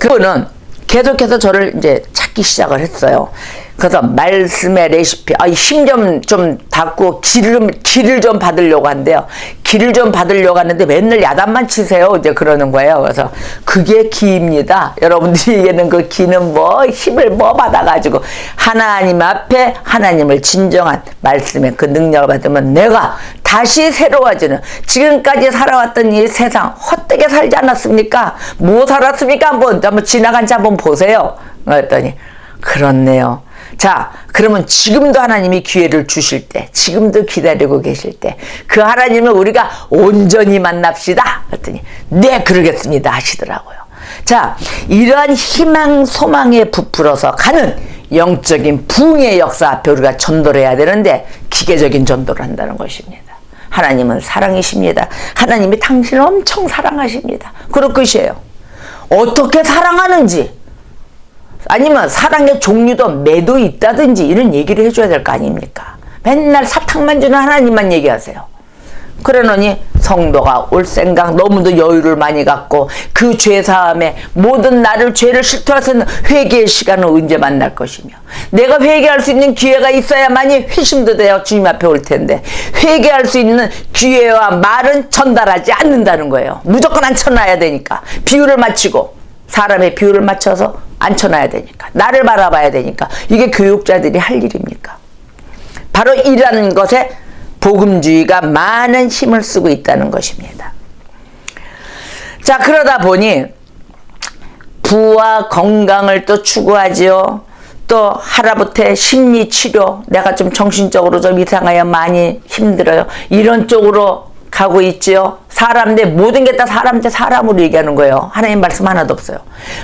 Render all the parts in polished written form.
그분은 계속해서 저를 이제 찾기 시작을 했어요. 그래서 말씀의 레시피, 힘 좀 닫고 기를 좀 받으려고 한대요. 기를 좀 받으려고 하는데 맨날 야단만 치세요. 이제 그러는 거예요. 그래서 그게 기입니다. 여러분들에게는 그 기는 힘을 받아가지고 하나님 앞에 하나님을 진정한 말씀의 그 능력을 받으면 내가 다시 새로워지는, 지금까지 살아왔던 이 세상 헛되게 살지 않았습니까? 뭐 살았습니까? 한번 지나간 지 한번 보세요. 그랬더니 그렇네요. 자, 그러면 지금도 하나님이 기회를 주실 때, 지금도 기다리고 계실 때 그 하나님을 우리가 온전히 만납시다. 그랬더니 네, 그러겠습니다 하시더라고요. 자, 이러한 희망 소망에 부풀어서 가는 영적인 부흥의 역사 앞에 우리가 전도를 해야 되는데 기계적인 전도를 한다는 것입니다. 하나님은 사랑이십니다. 하나님이 당신을 엄청 사랑하십니다. 그럴 것이에요. 어떻게 사랑하는지, 아니면 사랑의 종류도 매도 있다든지 이런 얘기를 해줘야 될 거 아닙니까? 맨날 사탕만 주는 하나님만 얘기하세요. 그러느니 성도가 올 생각 너무도 여유를 많이 갖고 그 죄사함에 모든 나를 죄를 실토할 수 있는 회개의 시간을 언제 만날 것이며, 내가 회개할 수 있는 기회가 있어야만이 회심도 돼요. 주님 앞에 올 텐데 회개할 수 있는 기회와 말은 전달하지 않는다는 거예요. 무조건 앉혀놔야 되니까, 비율을 맞추고 사람의 비율을 맞춰서 앉혀놔야 되니까, 나를 바라봐야 되니까. 이게 교육자들이 할 일입니까? 바로 이라는 것에 복음주의가 많은 힘을 쓰고 있다는 것입니다. 자, 그러다 보니 부와 건강을 또 추구하지요. 또 하다못해 심리치료, 내가 좀 정신적으로 좀 이상하여 많이 힘들어요, 이런 쪽으로 가고 있지요. 사람들 모든 게 다 사람으로 얘기하는 거예요. 하나님 말씀 하나도 없어요.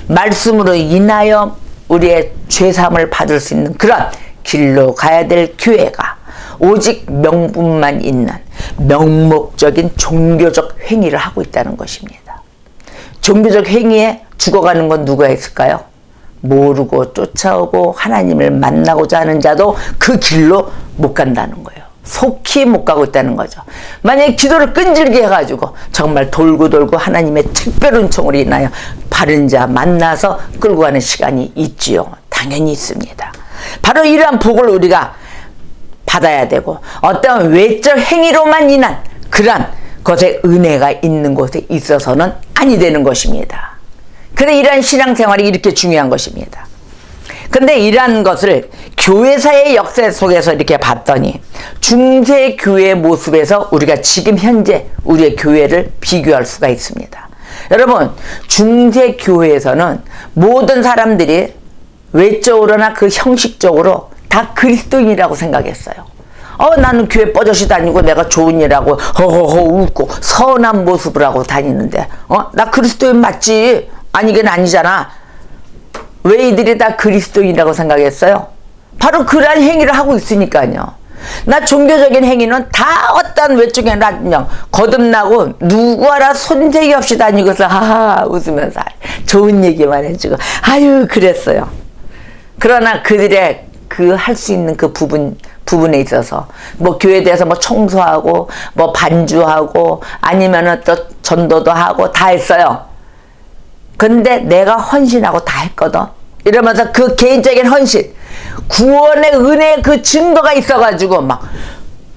말씀으로 인하여 우리의 죄사함을 받을 수 있는 그런 길로 가야 될 교회가 오직 명분만 있는 명목적인 종교적 행위를 하고 있다는 것입니다. 종교적 행위에 죽어가는 건 누가 있을까요? 모르고 쫓아오고 하나님을 만나고자 하는 자도 그 길로 못 간다는 거예요. 속히 못 가고 있다는 거죠. 만약에 기도를 끈질게 해가지고 정말 돌고 하나님의 특별 은총으로 인하여 바른 자 만나서 끌고 가는 시간이 있지요. 당연히 있습니다. 바로 이러한 복을 우리가 받아야 되고, 어떤 외적 행위로만 인한 그러한 것에 은혜가 있는 곳에 있어서는 아니 되는 것입니다. 그래, 이러한 신앙생활이 이렇게 중요한 것입니다. 근데 이러한 것을 교회사의 역사 속에서 이렇게 봤더니 중세교회의 모습에서 우리가 지금 현재 우리의 교회를 비교할 수가 있습니다. 여러분, 중세교회에서는 모든 사람들이 외적으로나 그 형식적으로 다 그리스도인이라고 생각했어요. 나는 교회 뻐젓이 다니고 내가 좋은 일하고 허허허 웃고 선한 모습을 하고 다니는데 나 그리스도인 맞지? 아니긴 아니잖아. 왜 이들이 다 그리스도인이라고 생각했어요? 바로 그러한 행위를 하고 있으니까요. 나 종교적인 행위는 다 어떤 외적인 그냥 거듭나고 누구 하나 손색이 없이 다니고서 하하 웃으면서 좋은 얘기만 해주고 아유 그랬어요. 그러나 그들의 그 할 수 있는 그 부분에 있어서 뭐 교회에 대해서 뭐 청소하고 뭐 반주하고 아니면은 또 전도도 하고 다 했어요. 근데 내가 헌신하고 다 했거든. 이러면서 그 개인적인 헌신, 구원의 은혜의 그 증거가 있어가지고 막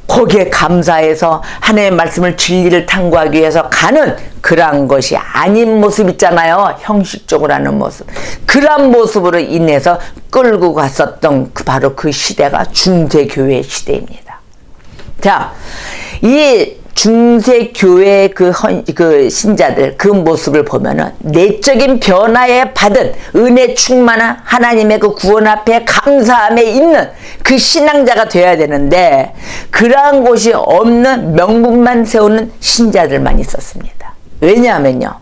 거기에 감사해서 하나님의 말씀을 진리를 탐구하기 위해서 가는 그러한 것이 아닌 모습 있잖아요. 형식적으로 하는 모습. 그러한 모습으로 인해서 끌고 갔었던 바로 그 시대가 중세교회의 시대입니다. 자, 이 중세교회의 그 신자들 그 모습을 보면은 내적인 변화에 받은 은혜 충만한 하나님의 그 구원 앞에 감사함에 있는 그 신앙자가 되어야 되는데 그러한 곳이 없는 명분만 세우는 신자들만 있었습니다. 왜냐하면요,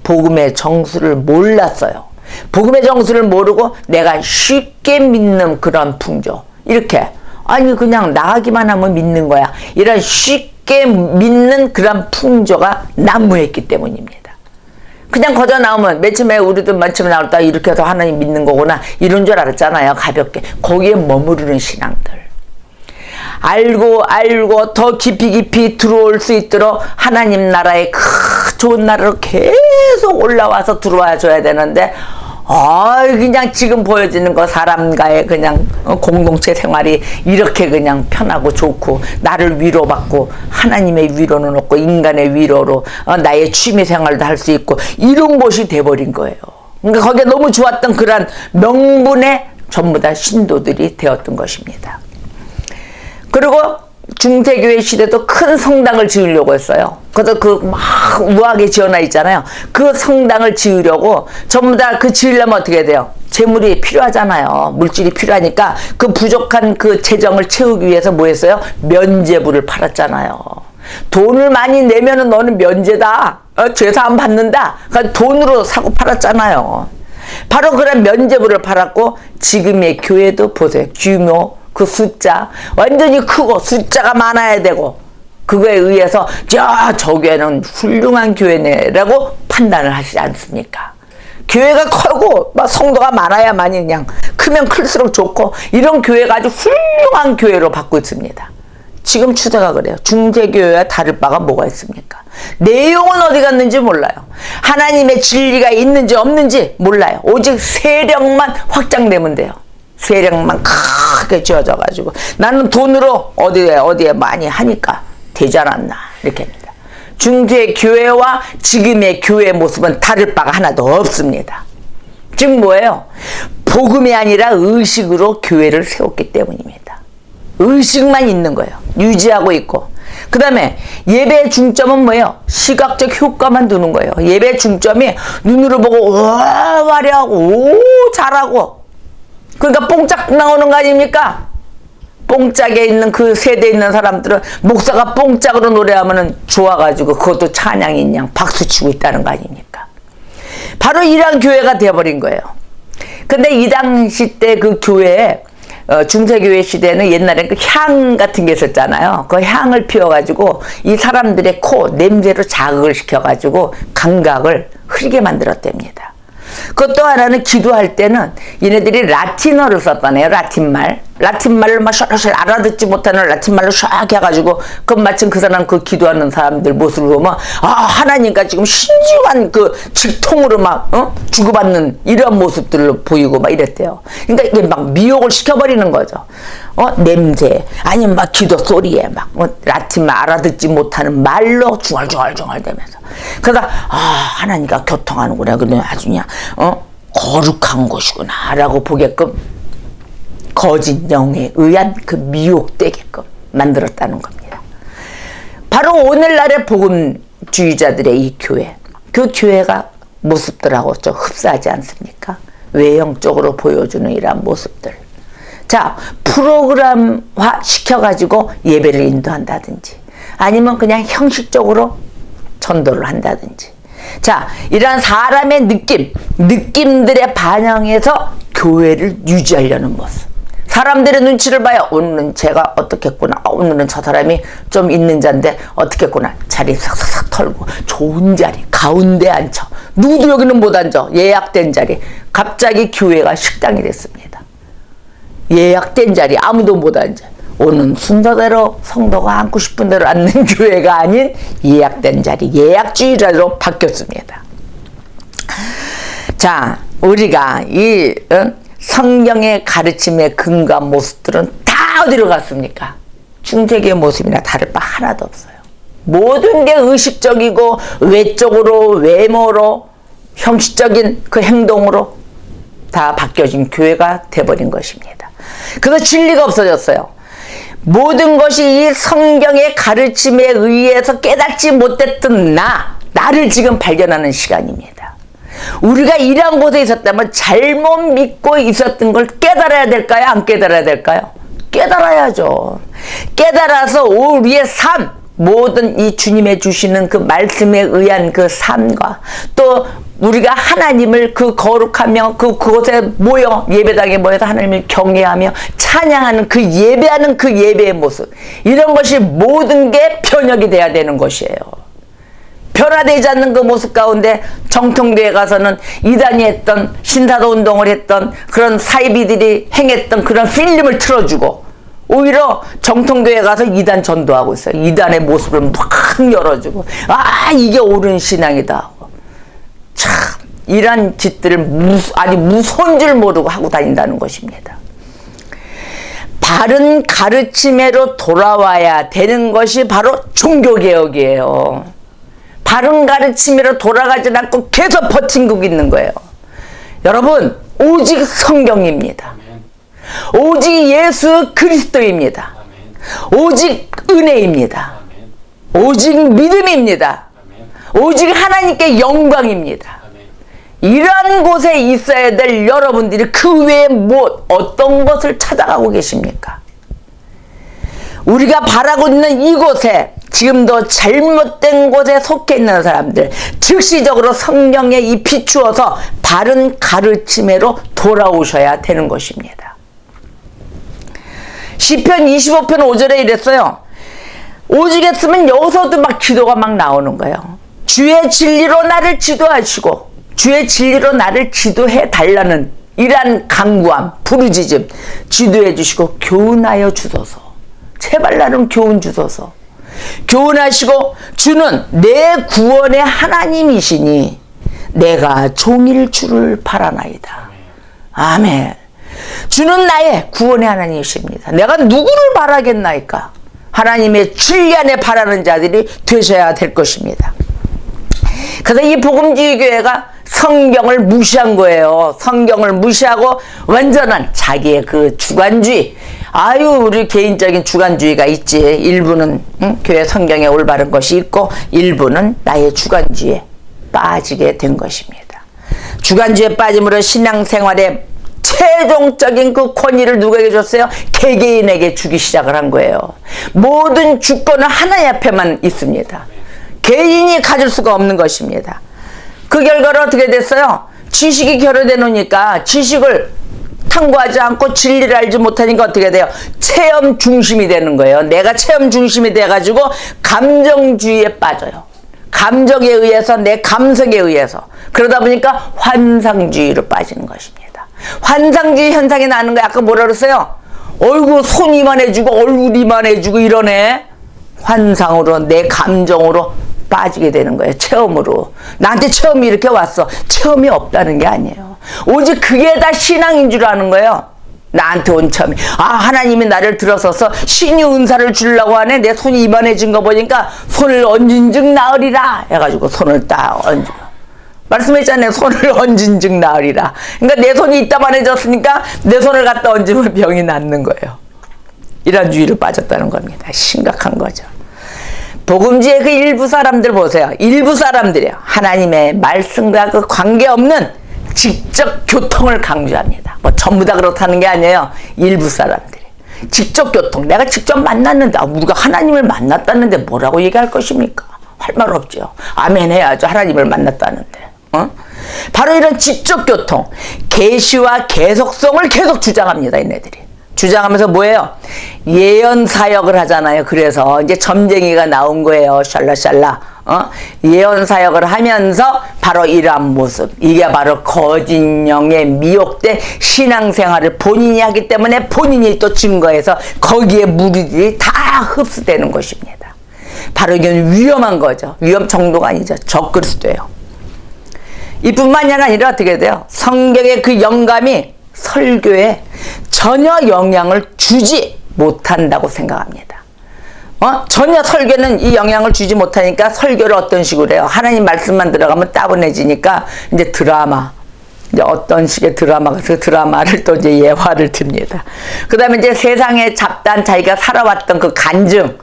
복음의 정수를 몰랐어요. 복음의 정수를 모르고 내가 쉽게 믿는 그런 풍조, 이렇게 아니 그냥 나가기만 하면 믿는 거야, 이런 쉽게 믿는 그런 풍조가 난무했기 때문입니다. 그냥 거저 나오면 맨 처음에 우리도 맨 처음에 나올 때 이렇게 해서 하나님 믿는 거구나 이런 줄 알았잖아요. 가볍게. 거기에 머무르는 신앙들, 알고 더 깊이 들어올 수 있도록 하나님 나라의 그 좋은 나라로 계속 올라와서 들어와 줘야 되는데 그냥 지금 보여지는 거 사람과의 그냥 공동체 생활이 이렇게 그냥 편하고 좋고 나를 위로받고 하나님의 위로는 없고 인간의 위로로 나의 취미 생활도 할 수 있고 이런 곳이 돼버린 거예요. 그러니까 거기에 너무 좋았던 그런 명분의 전부 다 신도들이 되었던 것입니다. 그리고 중세교회 시대도 큰 성당을 지으려고 했어요. 그래서 막 우아하게 지어놔 있잖아요. 그 성당을 지으려고 전부 다 그 지으려면 어떻게 돼요? 재물이 필요하잖아요. 물질이 필요하니까 그 부족한 그 재정을 채우기 위해서 뭐 했어요? 면제부를 팔았잖아요. 돈을 많이 내면은 너는 면제다. 죄사 안 받는다. 그러니까 돈으로 사고 팔았잖아요. 바로 그런 면제부를 팔았고 지금의 교회도 보세요. 규모, 그 숫자 완전히 크고 숫자가 많아야 되고 그거에 의해서 저 교회는 훌륭한 교회네라고 판단을 하시지 않습니까? 교회가 크고 막 성도가 많아야만이 그냥 크면 클수록 좋고 이런 교회가 아주 훌륭한 교회로 받고 있습니다. 지금 추세가 그래요. 중세교회와 다를 바가 뭐가 있습니까? 내용은 어디 갔는지 몰라요. 하나님의 진리가 있는지 없는지 몰라요. 오직 세력만 확장되면 돼요. 세력만 크게 지어져 가지고 나는 돈으로 어디에 많이 하니까 되지 않았나 이렇게 합니다. 중세 교회와 지금의 교회의 모습은 다를 바가 하나도 없습니다. 즉 뭐예요? 복음이 아니라 의식으로 교회를 세웠기 때문입니다. 의식만 있는 거예요. 유지하고 있고. 그 다음에 예배의 중점은 뭐예요? 시각적 효과만 두는 거예요. 예배의 중점이 눈으로 보고 화려하고 오 잘하고 그러니까 뽕짝 나오는 거 아닙니까? 뽕짝에 있는 그 세대에 있는 사람들은 목사가 뽕짝으로 노래하면 좋아가지고 그것도 찬양인 양 박수치고 있다는 거 아닙니까? 바로 이런 교회가 되어버린 거예요. 근데 이 당시 때 그 교회에 중세교회 시대는 옛날에 그 향 같은 게 있었잖아요. 그 향을 피워가지고 이 사람들의 코 냄새로 자극을 시켜가지고 감각을 흐리게 만들었답니다. 그것도 하나는 기도할 때는 얘네들이 라틴어를 썼다네요. 라틴말을 막 셜셜 알아듣지 못하는 라틴말로 샥 해가지고 그 마침 그 사람 그 기도하는 사람들 모습을 보면 하나님과 지금 신중한 그 직통으로 막 주고받는 이런 모습들을 보이고 막 이랬대요. 그러니까 이게 막 미혹을 시켜버리는 거죠. 냄새 아니면 막 기도 소리에 막 라틴말 알아듣지 못하는 말로 중얼중얼 대면서 그래서 하나님과 교통하는구나. 근데 아주 그냥 거룩한 곳이구나 라고 보게끔 거짓 영에 의한 그 미혹되게끔 만들었다는 겁니다. 바로 오늘날의 복음주의자들의 이 교회, 그 교회가 모습들하고 좀 흡사하지 않습니까? 외형적으로 보여주는 이러한 모습들. 자, 프로그램화 시켜가지고 예배를 인도한다든지 아니면 그냥 형식적으로 전도를 한다든지 자, 이러한 사람의 느낌들에 반영해서 교회를 유지하려는 모습. 사람들의 눈치를 봐요. 오늘은 제가 어떻겠구나. 오늘은 저 사람이 좀 있는 자인데 어떻겠구나. 자리 싹싹싹 털고 좋은 자리 가운데 앉혀. 누구도 여기는 못 앉아. 예약된 자리. 갑자기 교회가 식당이 됐습니다. 예약된 자리 아무도 못 앉아. 오는 순서대로 성도가 앉고 싶은 대로 앉는 교회가 아닌 예약된 자리, 예약주의자로 바뀌었습니다. 자, 우리가 이 성경의 가르침의 근거 모습들은 다 어디로 갔습니까? 중세기의 모습이나 다를 바 하나도 없어요. 모든 게 의식적이고 외적으로 외모로 형식적인 그 행동으로 다 바뀌어진 교회가 돼버린 것입니다. 그래서 진리가 없어졌어요. 모든 것이 이 성경의 가르침에 의해서 깨닫지 못했던 나를 지금 발견하는 시간입니다. 우리가 이러한 곳에 있었다면 잘못 믿고 있었던 걸 깨달아야 될까요? 안 깨달아야 될까요? 깨달아야죠. 깨달아서 우리의 삶, 모든 이 주님의 주시는 그 말씀에 의한 그 삶과 또 우리가 하나님을 그 거룩하며 그곳에 모여 예배당에 모여서 하나님을 경외하며 찬양하는 그 예배하는 그 예배의 모습 이런 것이 모든 게 변혁이 돼야 되는 것이에요. 변화되지 않는 그 모습 가운데 정통교회 가서는 이단이 했던 신사도 운동을 했던 그런 사이비들이 행했던 그런 필름을 틀어주고 오히려 정통교회 가서 이단 전도하고 있어요. 이단의 모습을 막 열어주고 이게 옳은 신앙이다. 참 이런 짓들을 아니 무서운 줄 모르고 하고 다닌다는 것입니다. 바른 가르침으로 돌아와야 되는 것이 바로 종교개혁이에요. 바른 가르침으로 돌아가지 않고 계속 버팅고 있는 거예요. 여러분, 오직 성경입니다. 오직 예수 그리스도입니다. 오직 은혜입니다. 오직 믿음입니다. 오직 하나님께 영광입니다. 이러한 곳에 있어야 될 여러분들이 그 외에 어떤 것을 찾아가고 계십니까? 우리가 바라고 있는 이곳에 지금도 잘못된 곳에 속해 있는 사람들, 즉시적으로 성경에 이 비추어서 바른 가르침으로 돌아오셔야 되는 것입니다. 시편 25편 5절에 이랬어요. 오직 했으면 여기서도 막 기도가 막 나오는 거예요. 주의 진리로 나를 지도하시고 주의 진리로 나를 지도해 달라는 이러한 강구함, 부르짖음 지도해 주시고 교훈하여 주소서. 제발 나는 교훈 주소서. 교훈하시고 주는 내 구원의 하나님이시니 내가 종일 주를 바라나이다. 아멘. 주는 나의 구원의 하나님이십니다. 내가 누구를 바라겠나이까? 하나님의 진리 안에 바라는 자들이 되셔야 될 것입니다. 그래서 이 복음주의 교회가 성경을 무시한 거예요. 성경을 무시하고 완전한 자기의 그 주관주의. 아유, 우리 개인적인 주관주의가 있지. 일부는 교회 성경에 올바른 것이 있고 일부는 나의 주관주의에 빠지게 된 것입니다. 주관주의에 빠짐으로 신앙생활에 최종적인 그 권위를 누구에게 줬어요? 개개인에게 주기 시작을 한 거예요. 모든 주권은 하나님 앞에만 있습니다. 개인이 가질 수가 없는 것입니다. 그 결과로 어떻게 됐어요? 지식이 결여돼 놓으니까 지식을 탐구하지 않고 진리를 알지 못하니까 어떻게 돼요? 체험 중심이 되는 거예요. 내가 체험 중심이 돼가지고 감정주의에 빠져요. 감정에 의해서, 내 감성에 의해서. 그러다 보니까 환상주의로 빠지는 것입니다. 환상주의 현상이 나는 거야. 아까 뭐라 그랬어요? 얼굴 손 이만해지고 얼굴 이만해지고 이러네. 환상으로, 내 감정으로 빠지게 되는 거예요. 체험으로. 나한테 체험이 이렇게 왔어. 체험이 없다는 게 아니에요. 오직 그게 다 신앙인 줄 아는 거예요. 나한테 온 체험이. 아, 하나님이 나를 들어서서 신의 은사를 주려고 하네. 내 손이 이만해진 거 보니까 손을 얹은즉 나으리라 해가지고 손을 딱 얹어. 말씀했잖아요. 손을 얹은즉 나으리라. 그러니까 내 손이 이따만해졌으니까 내 손을 갖다 얹으면 병이 낫는 거예요. 이런 주의로 빠졌다는 겁니다. 심각한 거죠. 복음지의 그 일부 사람들 보세요. 일부 사람들이요. 하나님의 말씀과 그 관계없는 직접 교통을 강조합니다. 뭐 전부 다 그렇다는 게 아니에요. 일부 사람들이. 직접 교통. 내가 직접 만났는데, 우리가 하나님을 만났다는데 뭐라고 얘기할 것입니까? 할 말 없죠. 아멘 해야죠. 하나님을 만났다는데. 바로 이런 직접 교통. 계시와 계속성을 계속 주장합니다. 얘네들이. 주장하면서 뭐예요? 예언 사역을 하잖아요. 그래서 이제 점쟁이가 나온 거예요. 샬라샬라. 예언 사역을 하면서 바로 이러한 모습. 이게 바로 거짓 영에 미혹된 신앙생활을 본인이 하기 때문에 본인이 또 증거해서 거기에 무리들이 다 흡수되는 것입니다. 바로 이건 위험한 거죠. 위험 정도가 아니죠. 적그리스도예요. 이뿐만이 아니라 어떻게 돼요? 성경의 그 영감이 설교에 전혀 영향을 주지 못한다고 생각합니다. 전혀 설교는 이 영향을 주지 못하니까 설교를 어떤 식으로 해요? 하나님 말씀만 들어가면 따분해지니까 이제 드라마. 이제 어떤 식의 드라마가 그 드라마를 또 이제 예화를 듭니다. 그 다음에 이제 세상에 잡단 자기가 살아왔던 그 간증.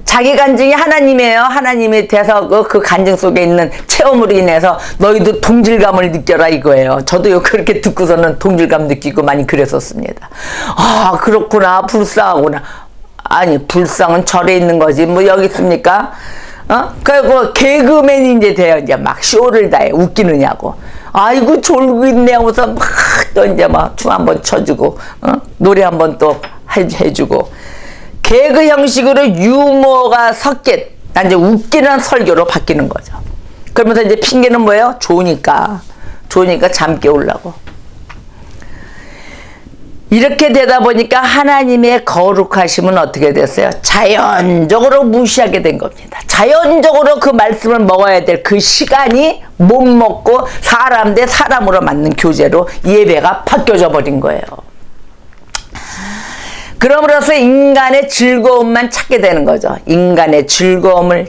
자기 간증이 하나님이에요. 하나님이 돼서 그 간증 속에 있는 체험으로 인해서 너희도 동질감을 느껴라 이거예요. 저도요 그렇게 듣고서는 동질감 느끼고 많이 그랬었습니다. 아, 그렇구나. 불쌍하구나. 아니, 불쌍은 절에 있는 거지. 뭐 여기 있습니까? 그리고 개그맨이 이제 돼요. 이제 막 쇼를 다해. 웃기느냐고. 아이고, 졸고 있네 하고서 막 또 이제 막 춤 한번 쳐주고, 노래 한번 또 해주고. 개그 형식으로 유머가 섞인, 이제 웃기는 설교로 바뀌는 거죠. 그러면서 이제 핑계는 뭐예요? 좋으니까 잠 깨우려고. 이렇게 되다 보니까 하나님의 거룩하심은 어떻게 됐어요? 자연적으로 무시하게 된 겁니다. 자연적으로 그 말씀을 먹어야 될 그 시간이 못 먹고 사람 대 사람으로 맞는 교제로 예배가 바뀌어져 버린 거예요. 그럼으로써 인간의 즐거움만 찾게 되는 거죠. 인간의 즐거움을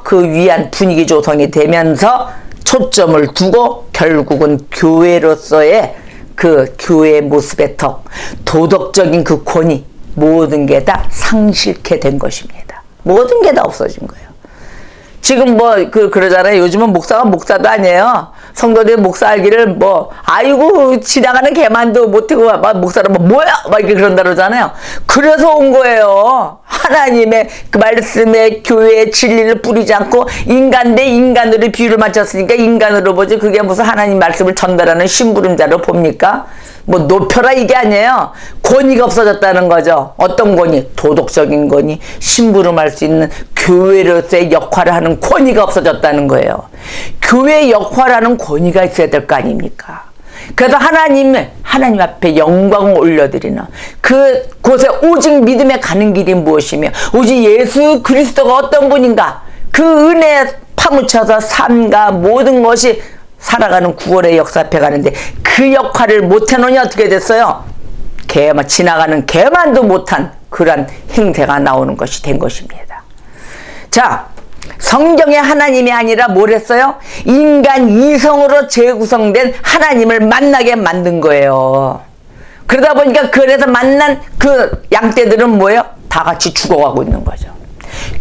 그 위한 분위기 조성이 되면서 초점을 두고 결국은 교회로서의 그 교회의 모습의 덕, 도덕적인 그 권위, 모든 게 다 상실케 된 것입니다. 모든 게 다 없어진 거예요. 지금 그러잖아요. 요즘은 목사가 목사도 아니에요. 성도들 목사 알기를 아이고, 지나가는 개만도 못하고, 목사는 뭐야? 이렇게 그런다 그러잖아요. 그래서 온 거예요. 하나님의 그 말씀에 교회의 진리를 뿌리지 않고 인간 대 인간으로 비유를 맞췄으니까 인간으로 보지. 그게 무슨 하나님 말씀을 전달하는 심부름자로 봅니까? 높여라 이게 아니에요. 권위가 없어졌다는 거죠. 어떤 권위? 도덕적인 권위, 심부름할 수 있는 교회로서의 역할을 하는 권위가 없어졌다는 거예요. 교회의 역할을 하는 권위가 있어야 될 거 아닙니까? 그래서 하나님 앞에 영광을 올려드리는 그곳에 오직 믿음에 가는 길이 무엇이며 오직 예수 그리스도가 어떤 분인가, 그 은혜에 파묻혀서 삶과 모든 것이 살아가는 구원의 역사 앞에 가는데 그 역할을 못해놓으니 어떻게 됐어요? 지나가는 개만도 못한 그런 행태가 나오는 것이 된 것입니다. 자, 성경에 하나님이 아니라 뭘 했어요? 인간 이성으로 재구성된 하나님을 만나게 만든 거예요. 그러다 보니까 그 안에서 만난 그 양떼들은 뭐예요? 다 같이 죽어가고 있는 거죠.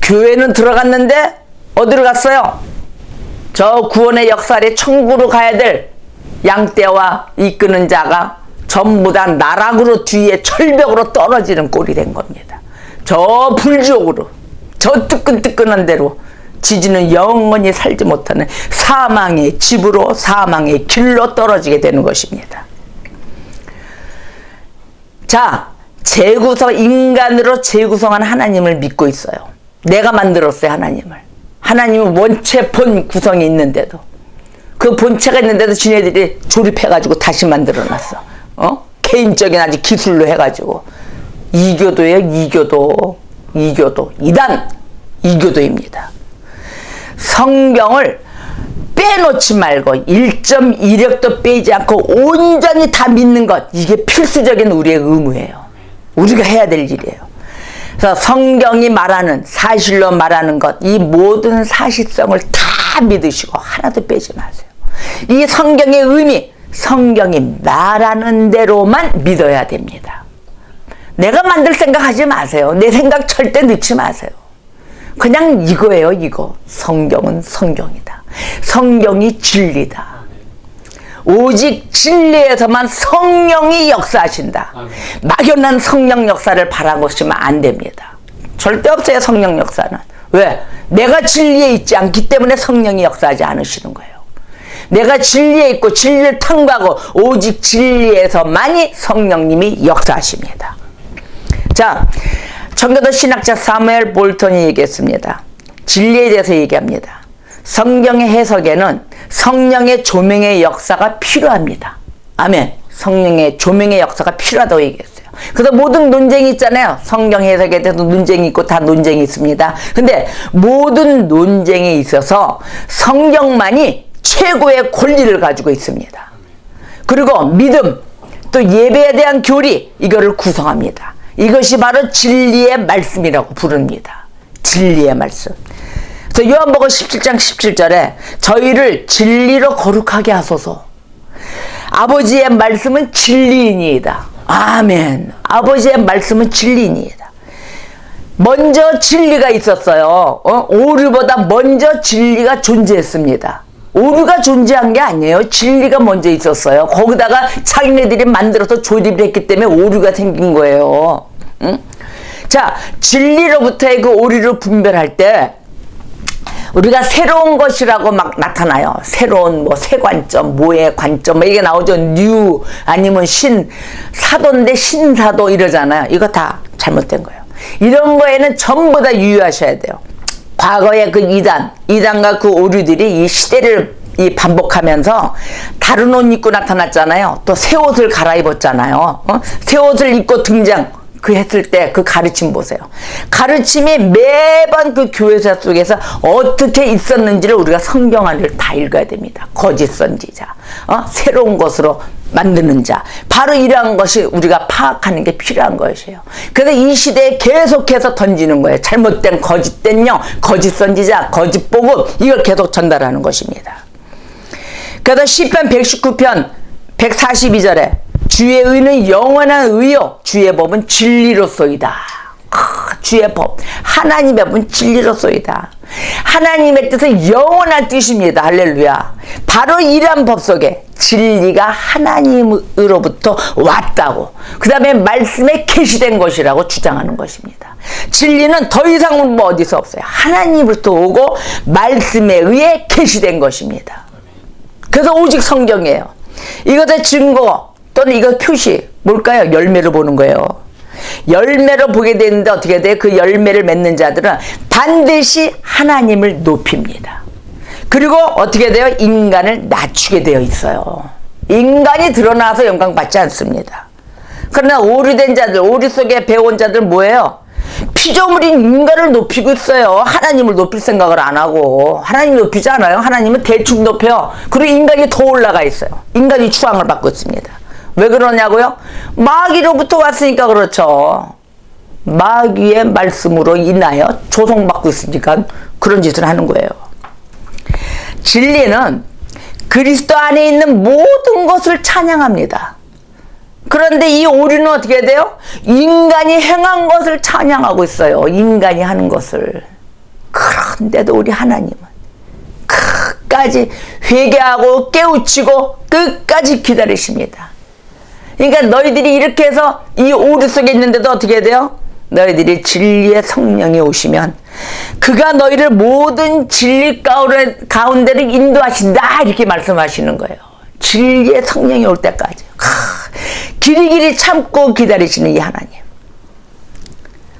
교회는 들어갔는데 어디로 갔어요? 저 구원의 역사 아래 천국으로 가야 될 양떼와 이끄는 자가 전부 다 나락으로 뒤에 철벽으로 떨어지는 꼴이 된 겁니다. 저 불지옥으로, 저 뜨끈뜨끈한 데로 지지는 영원히 살지 못하는 사망의 집으로, 사망의 길로 떨어지게 되는 것입니다. 자, 인간으로 재구성한 하나님을 믿고 있어요. 내가 만들었어요, 하나님을. 하나님은 원체 본 구성이 있는데도, 그 본체가 있는데도 지네들이 조립해가지고 다시 만들어놨어. 개인적인 아주 기술로 해가지고. 이교도예요, 이교도. 이교도입니다. 성경을 빼놓지 말고 1.1획도 빼지 않고 온전히 다 믿는 것, 이게 필수적인 우리의 의무예요. 우리가 해야 될 일이에요. 그래서 성경이 말하는, 사실로 말하는 것, 이 모든 사실성을 다 믿으시고 하나도 빼지 마세요. 이 성경의 의미, 성경이 말하는 대로만 믿어야 됩니다. 내가 만들 생각 하지 마세요. 내 생각 절대 넣지 마세요. 그냥 이거예요, 이거. 성경은 성경이다. 성경이 진리다. 오직 진리에서만 성령이 역사하신다. 막연한 성령 역사를 바라보시면 안 됩니다. 절대 없어요, 성령 역사는. 왜? 내가 진리에 있지 않기 때문에 성령이 역사하지 않으시는 거예요. 내가 진리에 있고 진리를 탐구하고 오직 진리에서만이 성령님이 역사하십니다. 자, 청교도 신학자 사무엘 볼턴이 얘기했습니다. 진리에 대해서 얘기합니다. 성경의 해석에는 성령의 조명의 역사가 필요합니다. 아멘. 성령의 조명의 역사가 필요하다고 얘기했어요. 그래서 모든 논쟁이 있잖아요. 성경 해석에 대해서 논쟁이 있고 다 논쟁이 있습니다. 근데 모든 논쟁에 있어서 성경만이 최고의 권리를 가지고 있습니다. 그리고 믿음, 또 예배에 대한 교리, 이거를 구성합니다. 이것이 바로 진리의 말씀이라고 부릅니다. 진리의 말씀. 그래서 요한복음 17장 17절에 저희를 진리로 거룩하게 하소서. 아버지의 말씀은 진리이니이다. 아멘. 아버지의 말씀은 진리이니이다. 먼저 진리가 있었어요. 오류보다 먼저 진리가 존재했습니다. 오류가 존재한 게 아니에요. 진리가 먼저 있었어요. 거기다가 자기네들이 만들어서 조립을 했기 때문에 오류가 생긴 거예요. 응? 자, 진리로부터의 그 오류를 분별할 때 우리가 새로운 것이라고 막 나타나요. 새로운 새 관점, 뭐의 관점, 이게 나오죠. 뉴, 아니면 사도인데 신사도 이러잖아요. 이거 다 잘못된 거예요. 이런 거에는 전부 다 유의하셔야 돼요. 과거의 그 이단과 그 오류들이 이 시대를 반복하면서 다른 옷 입고 나타났잖아요. 또 새 옷을 갈아입었잖아요. 새 옷을 입고 등장, 그 했을 때 그 가르침 보세요. 가르침이 매번 그 교회사 속에서 어떻게 있었는지를 우리가 성경 안을 다 읽어야 됩니다. 거짓 선지자, 새로운 것으로 만드는 자, 바로 이러한 것이 우리가 파악하는 게 필요한 것이에요. 그래서 이 시대에 계속해서 던지는 거예요. 잘못된 거짓된 영, 거짓 선지자, 거짓 복음, 이걸 계속 전달하는 것입니다. 그래서 시편 119편 142절에 주의 의는 영원한 의요 주의 법은 진리로소이다. 주의 법, 하나님의 법은 진리로소이다. 하나님의 뜻은 영원한 뜻입니다. 할렐루야. 바로 이러한 법 속에 진리가 하나님으로부터 왔다고, 그 다음에 말씀에 계시된 것이라고 주장하는 것입니다. 진리는 더 이상은 뭐 어디서 없어요. 하나님으로부터 오고 말씀에 의해 계시된 것입니다. 그래서 오직 성경이에요. 이것의 증거 또는 이것 표시 뭘까요? 열매를 보는 거예요. 열매로 보게 되는데 어떻게 돼요? 그 열매를 맺는 자들은 반드시 하나님을 높입니다. 그리고 어떻게 돼요? 인간을 낮추게 되어 있어요. 인간이 드러나서 영광 받지 않습니다. 그러나 오류된 자들, 오류 속에 배운 자들 뭐예요? 피조물인 인간을 높이고 있어요. 하나님을 높일 생각을 안 하고. 하나님 높이지 않아요. 하나님은 대충 높여요. 그리고 인간이 더 올라가 있어요. 인간이 추앙을 받고 있습니다. 왜 그러냐고요? 마귀로부터 왔으니까 그렇죠. 마귀의 말씀으로 인하여 조성받고 있으니까 그런 짓을 하는 거예요. 진리는 그리스도 안에 있는 모든 것을 찬양합니다. 그런데 이 오류는 어떻게 돼요? 인간이 행한 것을 찬양하고 있어요. 인간이 하는 것을. 그런데도 우리 하나님은 끝까지 회개하고 깨우치고 끝까지 기다리십니다. 그러니까 너희들이 이렇게 해서 이 오류 속에 있는데도 어떻게 돼요? 너희들이 진리의 성령이 오시면 그가 너희를 모든 진리 가운데를 인도하신다, 이렇게 말씀하시는 거예요. 진리의 성령이 올 때까지 길이길이 참고 기다리시는 이 하나님.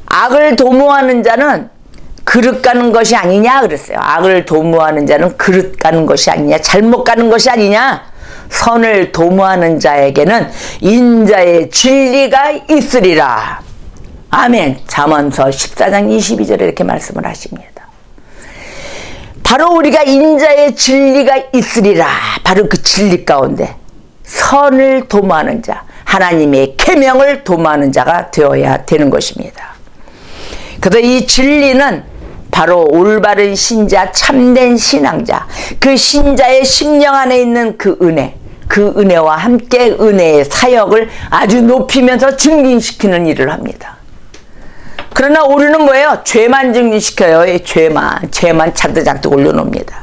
악을 도모하는 자는 그릇 가는 것이 아니냐 그랬어요. 악을 도모하는 자는 그릇 가는 것이 아니냐, 잘못 가는 것이 아니냐. 선을 도모하는 자에게는 인자의 진리가 있으리라. 아멘. 잠언서 14장 22절에 이렇게 말씀을 하십니다. 바로 우리가 인자의 진리가 있으리라. 바로 그 진리 가운데 선을 도모하는 자, 하나님의 계명을 도모하는 자가 되어야 되는 것입니다. 그래서 이 진리는 바로 올바른 신자, 참된 신앙자, 그 신자의 심령 안에 있는 그 은혜, 그 은혜와 함께 은혜의 사역을 아주 높이면서 증진시키는 일을 합니다. 그러나 오류는 뭐예요? 죄만 증진시켜요. 죄만 잔뜩 올려놓습니다.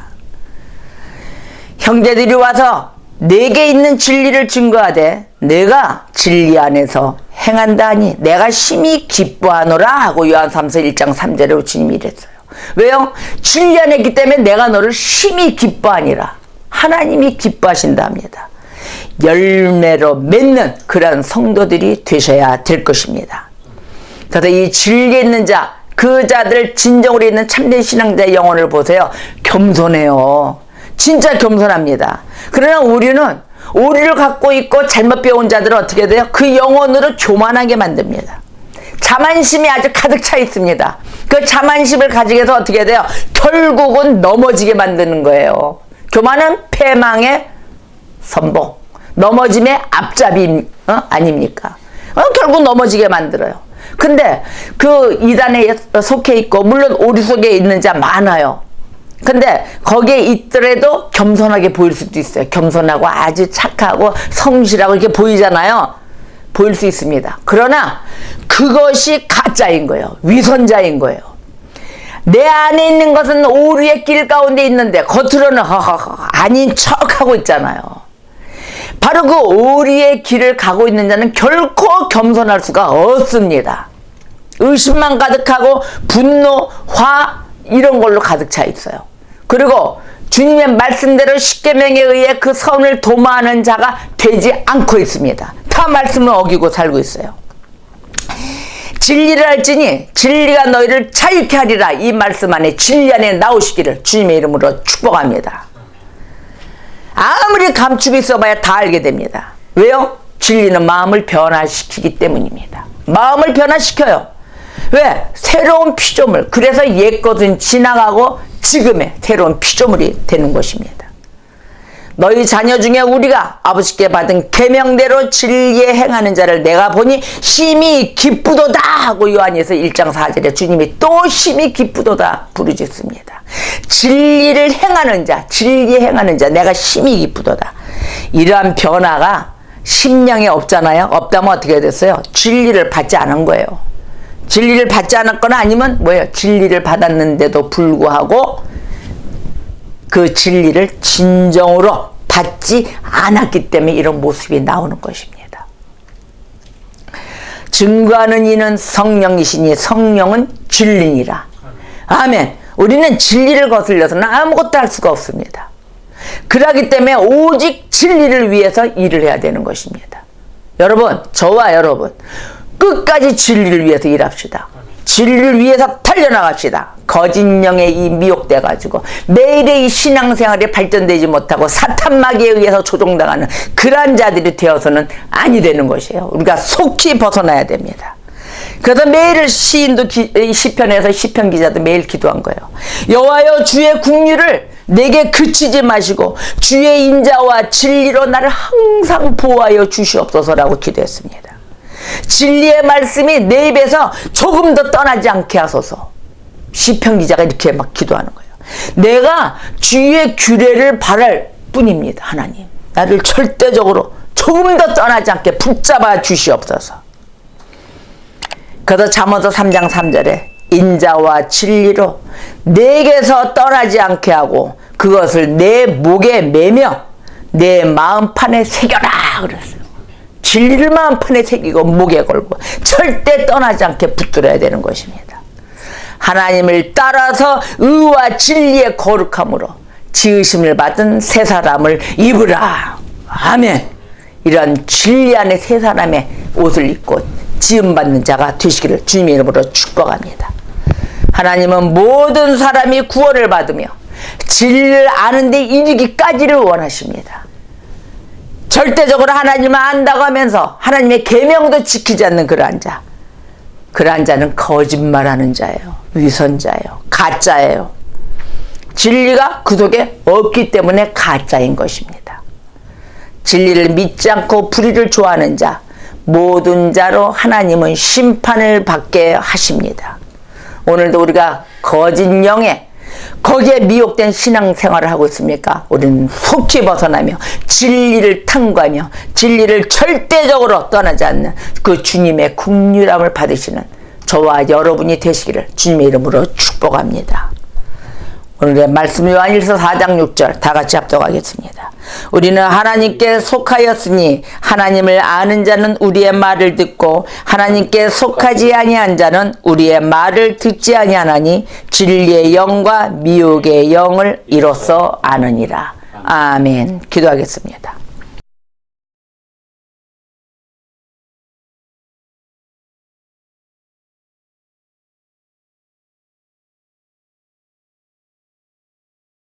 형제들이 와서 내게 있는 진리를 증거하되 내가 진리 안에서 행한다 하니 내가 심히 기뻐하노라 하고 요한삼서 1장 3절에 주님이 이랬어요. 왜요? 진리 안에 있기 때문에 내가 너를 심히 기뻐하니라. 하나님이 기뻐하신다 합니다. 열매로 맺는 그런 성도들이 되셔야 될 것입니다. 그래서 이 진리에 있는 자, 그 자들 진정으로 있는 참된 신앙자의 영혼을 보세요. 겸손해요. 진짜 겸손합니다. 그러나 우리는 오류를 갖고 있고 잘못 배운 자들은 어떻게 돼요? 그 영혼으로 교만하게 만듭니다. 자만심이 아주 가득 차 있습니다. 그 자만심을 가지게 해서 어떻게 돼요? 결국은 넘어지게 만드는 거예요. 교만은 패망의 선봉, 넘어짐의 앞잡이 아닙니까? 결국 넘어지게 만들어요. 근데 그 이단에 속해 있고 물론 오류 속에 있는 자 많아요. 근데 거기에 있더라도 겸손하게 보일 수도 있어요. 겸손하고 아주 착하고 성실하고 이렇게 보이잖아요. 보일 수 있습니다. 그러나 그것이 가짜인 거예요. 위선자인 거예요. 내 안에 있는 것은 오류의 길 가운데 있는데 겉으로는 아닌 척하고 있잖아요. 바로 그 오류의 길을 가고 있는 자는 결코 겸손할 수가 없습니다. 의심만 가득하고 분노, 화 이런 걸로 가득 차 있어요. 그리고 주님의 말씀대로 십계명에 의해 그 선을 도모하는 자가 되지 않고 있습니다. 다 말씀을 어기고 살고 있어요. 진리를 알지니 진리가 너희를 자유케 하리라. 이 말씀 안에 진리 안에 나오시기를 주님의 이름으로 축복합니다. 아무리 감추고 있어봐야 다 알게 됩니다. 왜요? 진리는 마음을 변화시키기 때문입니다. 마음을 변화시켜요. 왜? 새로운 피조물. 그래서 옛것은 지나가고 지금의 새로운 피조물이 되는 것입니다. 너희 자녀 중에 우리가 아버지께 받은 계명대로 진리에 행하는 자를 내가 보니 심히 기쁘도다 하고 요한에서 1장 4절에 주님이 또 심히 기쁘도다 부르짖습니다. 진리를 행하는 자, 진리에 행하는 자, 내가 심히 기쁘도다. 이러한 변화가 심령에 없잖아요. 없다면 어떻게 됐어요? 진리를 받지 않은 거예요. 진리를 받지 않았거나 아니면 뭐예요? 진리를 받았는데도 불구하고 그 진리를 진정으로 받지 않았기 때문에 이런 모습이 나오는 것입니다. 증거하는 이는 성령이시니 성령은 진리니라. 아멘. 우리는 진리를 거슬려서는 아무것도 할 수가 없습니다. 그러기 때문에 오직 진리를 위해서 일을 해야 되는 것입니다. 여러분, 저와 여러분 끝까지 진리를 위해서 일합시다. 진리를 위해서 달려나갑시다. 거짓 영에 미혹돼 가지고 매일의 이 신앙생활이 발전되지 못하고 사탄 마귀에 의해서 조종당하는 그러한 자들이 되어서는 아니 되는 것이에요. 우리가 속히 벗어나야 됩니다. 그래서 매일 시인도 시편에서 시편 기자도 매일 기도한 거예요. 여호와여 주의 국류를 내게 그치지 마시고 주의 인자와 진리로 나를 항상 보호하여 주시옵소서라고 기도했습니다. 진리의 말씀이 내 입에서 조금 더 떠나지 않게 하소서. 시편 기자가 이렇게 막 기도하는 거예요. 내가 주의 규례를 바랄 뿐입니다. 하나님, 나를 절대적으로 조금 더 떠나지 않게 붙잡아 주시옵소서. 그래서 잠언서 3장 3절에 인자와 진리로 내게서 떠나지 않게 하고 그것을 내 목에 매며 내 마음판에 새겨라 그랬어요. 진리를 마음판에 새기고 목에 걸고 절대 떠나지 않게 붙들어야 되는 것입니다. 하나님을 따라서 의와 진리의 거룩함으로 지으심을 받은 새 사람을 입으라. 아멘. 이런 진리 안에 새 사람의 옷을 입고 지음받는 자가 되시기를 주님의 이름으로 축복합니다. 하나님은 모든 사람이 구원을 받으며 진리를 아는 데 이르기까지를 원하십니다. 절대적으로 하나님을 안다고 하면서 하나님의 계명도 지키지 않는 그러한 자, 그러한 자는 거짓말하는 자예요. 위선자예요. 가짜예요. 진리가 그 속에 없기 때문에 가짜인 것입니다. 진리를 믿지 않고 불의를 좋아하는 자, 모든 자로 하나님은 심판을 받게 하십니다. 오늘도 우리가 거짓 영에 거기에 미혹된 신앙생활을 하고 있습니까? 우리는 속히 벗어나며 진리를 탐구하며 진리를 절대적으로 떠나지 않는 그 주님의 긍휼함을 받으시는 저와 여러분이 되시기를 주님의 이름으로 축복합니다. 오늘의 말씀 요한일서 4장 6절 다 같이 합독하겠습니다. 우리는 하나님께 속하였으니 하나님을 아는 자는 우리의 말을 듣고 하나님께 속하지 아니한 자는 우리의 말을 듣지 아니하나니 진리의 영과 미혹의 영을 이로써 아느니라. 아멘. 기도하겠습니다.